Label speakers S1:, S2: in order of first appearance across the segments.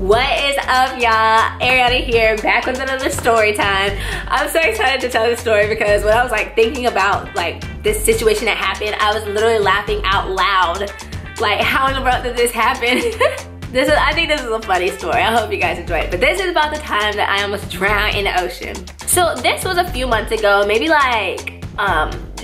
S1: What is up, y'all? Arianna here, back with another story time. I'm so excited to tell this story because when I was like thinking about like this situation that happened, I was literally laughing out loud. Like, how in the world did this happen? I think this is a funny story. I hope you guys enjoy it. But this is about the time that I almost drowned in the ocean. So this was a few months ago, maybe like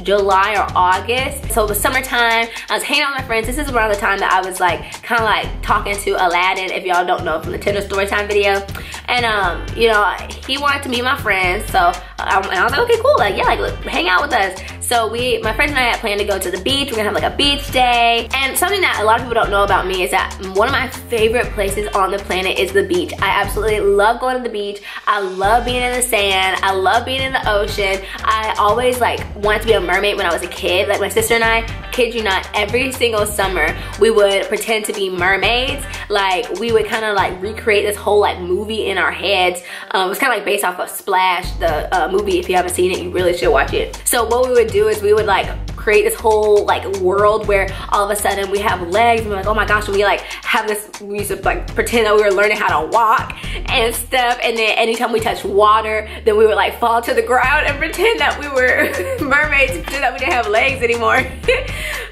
S1: July or August. So it was summertime. I was hanging out with my friends. This is around the time that I was like kind of like talking to Aladdin, if y'all don't know, from the Tinder Storytime video. And you know, he wanted to meet my friends. So and I was like, okay, cool. Like, yeah, like look, hang out with us. So my friends and I had planned to go to the beach. We're gonna have like a beach day. And something that a lot of people don't know about me is that one of my favorite places on the planet is the beach. I absolutely love going to the beach. I love being in the sand. I love being in the ocean. I always like wanted to be a mermaid when I was a kid. Like my sister and I, kid you not, every single summer we would pretend to be mermaids. Like we would kind of like recreate this whole like movie in our heads. It was kind of like based off of Splash, the movie. If you haven't seen it, you really should watch it. So what we would do is we would like create this whole like world where all of a sudden we have legs and we're like, oh my gosh, and we like have this, we used to like pretend that we were learning how to walk and stuff, and then anytime we touch water, then we would like fall to the ground and pretend that we were mermaids, pretend that we didn't have legs anymore.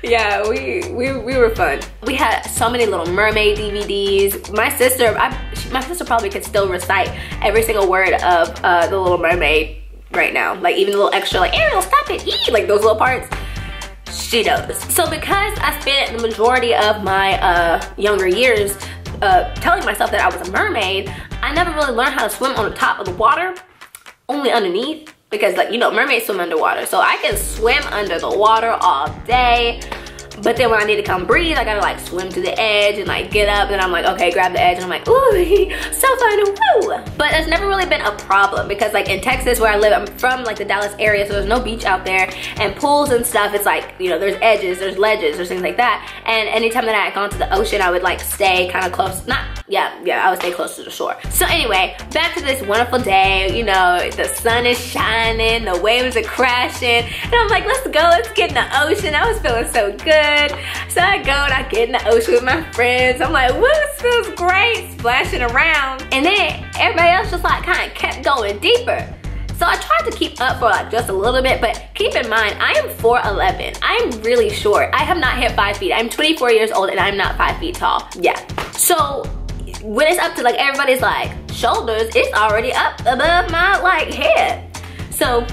S1: Yeah, we were fun. We had so many Little Mermaid DVDs. My sister probably could still recite every single word of The Little Mermaid right now. Like even the little extra like, Ariel, stop it, eat, like those little parts. She knows. So because I spent the majority of my younger years telling myself that I was a mermaid, I never really learned how to swim on the top of the water, only underneath, because like, you know, mermaids swim underwater. So I can swim under the water all day, but then when I need to come breathe, I gotta like swim to the edge and like get up, and I'm like, okay, grab the edge, and I'm like, ooh, so fun, woo. But that's never really been a problem because like in Texas where I live, I'm from like the Dallas area, so there's no beach out there, and pools and stuff, it's like, you know, there's edges, there's ledges, there's things like that. And anytime that I had gone to the ocean, I would like stay kind of close, I would stay close to the shore. So anyway, back to this wonderful day, you know, the sun is shining, the waves are crashing, and I'm like, let's go, let's get in the ocean. I was feeling so good. So I go and I get in the ocean with my friends. I'm like, woo, this feels great, splashing around. And then everybody else just like kind of kept going deeper. So I tried to keep up for like just a little bit, but keep in mind, I am 4'11". I am really short. I have not hit 5 feet. I'm 24 years old and I'm not 5 feet tall. Yeah. So when it's up to like everybody's like shoulders, it's already up above my like head. So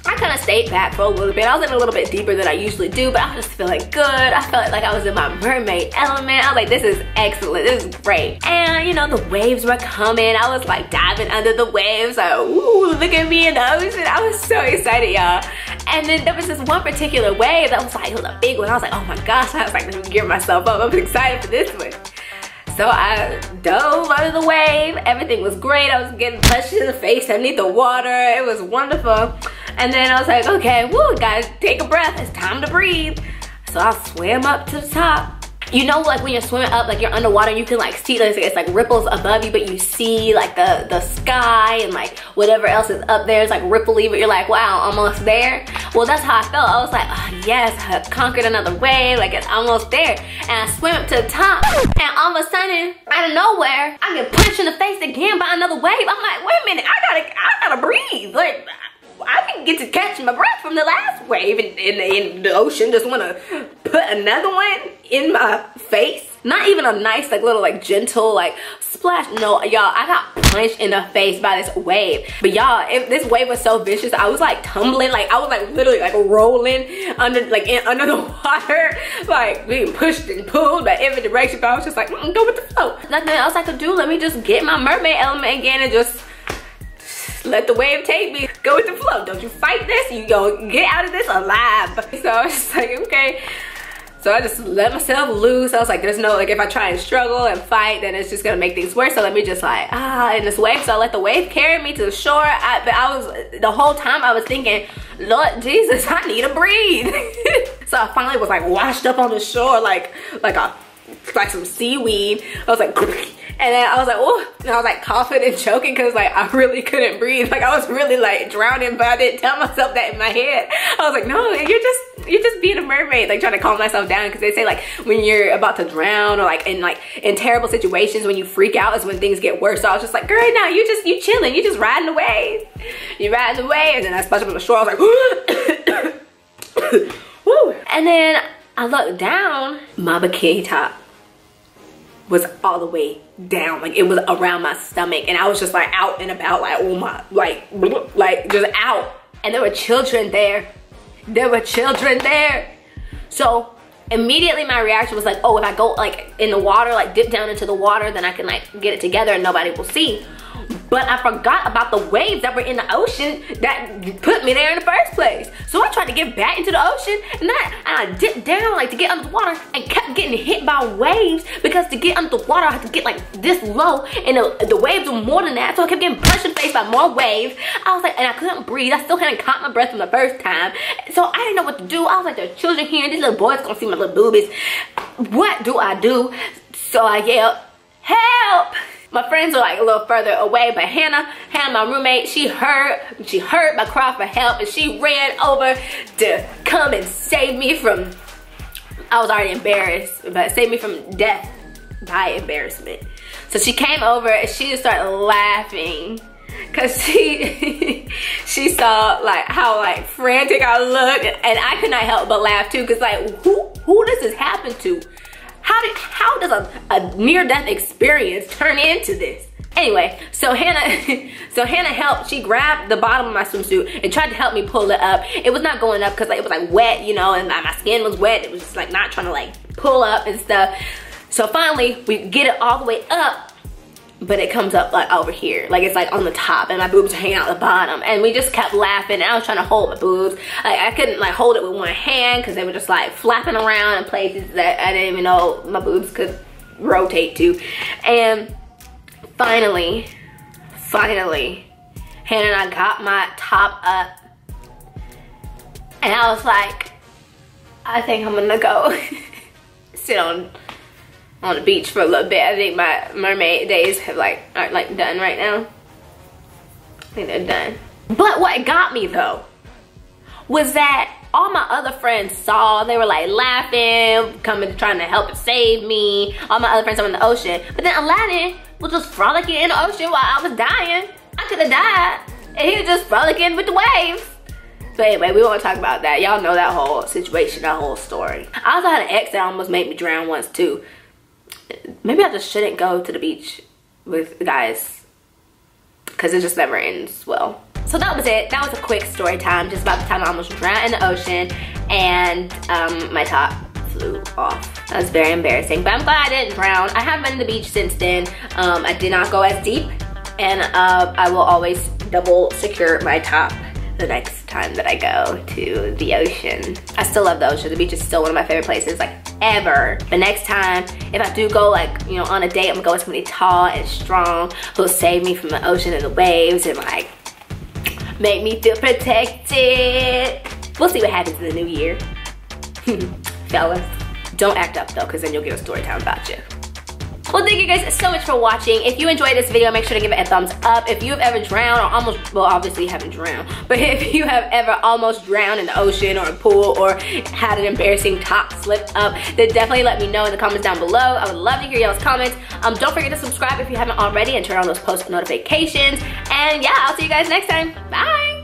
S1: I kind of stayed back for a little bit. I was in a little bit deeper than I usually do, but I was just feeling good. I felt like I was in my mermaid element. I was like, this is excellent, this is great. And you know, the waves were coming. I was like diving under the waves, like, ooh, look at me in the ocean. I was so excited, y'all. And then there was this one particular wave that was like, it was a big one. I was like, oh my gosh, I was like, let me gear myself up. I was excited for this one. So I dove under the wave. Everything was great. I was getting punched in the face underneath the water. It was wonderful. And then I was like, okay, woo, gotta take a breath. It's time to breathe. So I swam up to the top. You know, like when you're swimming up, like you're underwater, you can like see, like, it's like ripples above you, but you see like the sky and like whatever else is up there is like ripply, but you're like, wow, almost there. Well, that's how I felt. I was like, oh yes, I conquered another wave, like it's almost there. And I swim up to the top, and all of a sudden, out of nowhere, I get punched in the face again by another wave. I'm like, wait a minute, I gotta breathe. Like, I didn't get to catch my breath from the last wave in the ocean. Just want to put another one in my face. Not even a nice, like little, like gentle, like splash. No, y'all, I got punched in the face by this wave. But y'all, this wave was so vicious. I was like tumbling, like I was like literally like rolling under, like under the water, like being pushed and pulled by every direction. But I was just like, go with the flow. Nothing else I could do. Let me just get my mermaid element again and just let the wave take me. Go with the flow. Don't you fight this. You go get out of this alive. So I was just like, okay. So I just let myself loose. I was like, there's no, like if I try and struggle and fight, then it's just gonna make things worse. So let me just like, in this wave. So I let the wave carry me to the shore. But I was, the whole time I was thinking, Lord Jesus, I need to breathe. So I finally was like washed up on the shore like some seaweed. I was like, And then I was like, oh, and I was like coughing and choking because like I really couldn't breathe. Like I was really like drowning, but I didn't tell myself that in my head. I was like, no, you're just being a mermaid, like trying to calm myself down, because they say like when you're about to drown or like in terrible situations, when you freak out is when things get worse. So I was just like, girl, now you chilling, you just riding the wave. You riding the wave. And then I splashed up on the shore. I was like, woo. And then I looked down, my bikini top was all the way down, like it was around my stomach, and I was just like out and about, like oh my, like just out. And there were children there. So immediately my reaction was like, oh, if I go like in the water, like dip down into the water, then I can like get it together and nobody will see. But I forgot about the waves that were in the ocean that put me there in the first place. So I tried to get back into the ocean, and then I dipped down like to get under the water and kept getting hit by waves, because to get under the water I had to get like this low, and the waves were more than that. So I kept getting punched in the face by more waves. I was like, and I couldn't breathe. I still hadn't caught my breath from the first time. So I didn't know what to do. I was like, there are children here, and these little boys gonna see my little boobies. What do I do? So I yelled, help! My friends were like a little further away, but Hannah, my roommate, she heard my cry for help, and she ran over to come and save me from, I was already embarrassed, but save me from death by embarrassment. So she came over and she just started laughing, cause she saw like how like frantic I looked, and I could not help but laugh too, cause like who does this happen to? How does a near-death experience turn into this? Anyway, so Hannah helped. She grabbed the bottom of my swimsuit and tried to help me pull it up. It was not going up because like, it was like wet, you know, and my skin was wet. It was just like not trying to like pull up and stuff. So finally, we get it all the way up, but it comes up like over here, like it's like on the top, and my boobs are hanging out the bottom. And we just kept laughing, and I was trying to hold my boobs. Like I couldn't like hold it with one hand because they were just like flapping around in places that I didn't even know my boobs could rotate to. And finally, Hannah and I got my top up, and I was like, I think I'm gonna go sit on the beach for a little bit. I think my mermaid days aren't like done right now. I think they're done. But what got me though was that all my other friends saw. They were like laughing, coming, trying to help and save me. All my other friends are in the ocean. But then Aladdin was just frolicking in the ocean while I was dying. I could have died, and he was just frolicking with the waves. But anyway, we won't talk about that. Y'all know that whole situation, that whole story. I also had an ex that almost made me drown once too. Maybe I just shouldn't go to the beach with guys, because it just never ends well. So that was it. That was a quick story time, just about the time I almost drowned in the ocean and my top flew off. That was very embarrassing, but I'm glad I didn't drown. I have been to the beach since then. I did not go as deep, and I will always double secure my top the next time that I go to the ocean. I still love the ocean. The beach is still one of my favorite places, like ever. But next time, if I do go like, you know, on a date, I'm gonna go with somebody tall and strong who'll save me from the ocean and the waves and like make me feel protected. We'll see what happens in the new year. Fellas, don't act up though, because then you'll get a story time about you. Well, thank you guys so much for watching. If you enjoyed this video, make sure to give it a thumbs up. If you've ever drowned or almost, well, obviously you haven't drowned, but if you have ever almost drowned in the ocean or a pool or had an embarrassing top slip up, then definitely let me know in the comments down below. I would love to hear y'all's comments. Don't forget to subscribe if you haven't already and turn on those post notifications. And yeah, I'll see you guys next time. Bye.